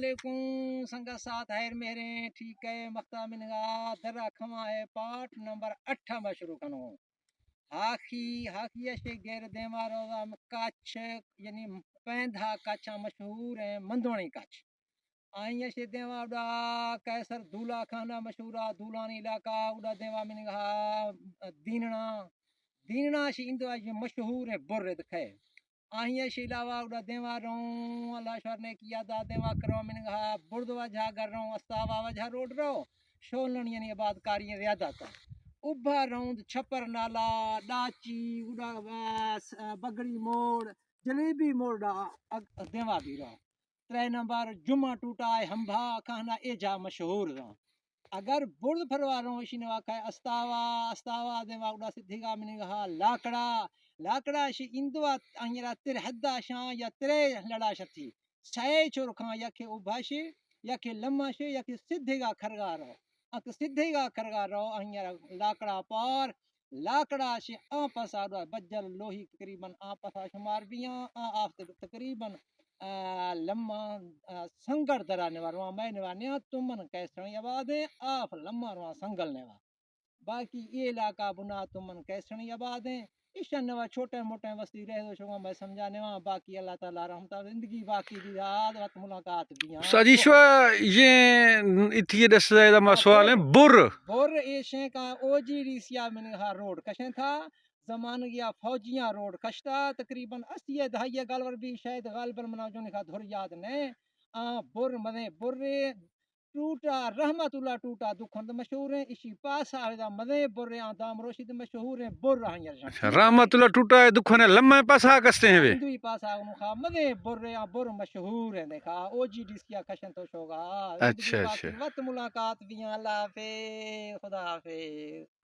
علیکم سنگا ساتھ ہے میرے ٹھیک ہے مختہ منگا درہ کھما ہے پاٹ نمبر 8 میں شروع کنو ہاکی اشے گیر دیما روزہ کچھ یعنی پیندھا کچھ مشہور ہیں مندوڑی کچھ آئیں اشے دیما اڈا کیسر دھولا کھانا مشہورہ دھولانی علاقہ اڈا دیما منگا دیننا اشے اندو اشے مشہور ہے بر دکھے آہی اشے علاوہ اڈا دیما رہوں اللہ شور نے کیا دا دیما کرو منگا برد وجہ گر رہوں استاوا وجہ روڈ رہو شولن یعنی آباد کاری ریادہ کا ابھا روند چھپر نالا ڈاچی اڈا بگڑی موڑ جلیبی موڑ دیوا بھی رہو 3 نمبر جمعہ ٹوٹا ہے ہمبا کہنا اے جا مشہور رہو اگر برد پھروا رہو اسی نوا کھائے استاوا دیوا اڈا سدھی گا منگا لاکڑا شی اندوا انیرا تر حدا شاں یا ترے لڑا شتھی سائے چور کھاں یکے ابھا شی یکے لمحہ شی یکے سدھے گا کھرگا رہو اک سدھے گا کھرگا رہو انیرا لاکڑا پار لاکڑا شی آپس آڈا بجل لوہی تقریباً آپس شمار بیاں آفتے تقریباً لمحہ سنگر درا نوارواں میں نوانیاں تمن کیسرنی آباد ہیں آف لمحہ رواں سنگل نوا باقی یہ علاقہ بنا تمن کیسرنی آباد ہیں اشن نوا چھوٹے موٹے وستی رہ دو شما میں سمجھانے وہاں باقی اللہ تعالیٰ رحمتہ زندگی باقی دی یاد وقت ملاقات دیاں سادیشوا یہ اتھی دس زیادہ سوال ہے بور ایشیں کا او جی ڈی سیا میں ہاں روڈ کشیں تھا زمان گیا فوجیاں روڈ کشتا تقریباً 80 دہائیے گالور بھی شاید غالباً منا جو نکھا دھر یاد نے بر مدے بر ٹوٹا رحمت اللہ ٹوٹا دکھند مشہور ہیں اسی پاس آئے مدے بر دام روشید مشہور ہیں بر رحمت اللہ ٹوٹا ہے دکھنے لمحے پاسا کستے ہیں وے ہندوی پاسا نکھا مدے بر مشہور ہیں دیکھا او جی ڈی سیا کشن تو شوگا اچھا وقت ملاقات بھی اللہ حافظ خدا حافظ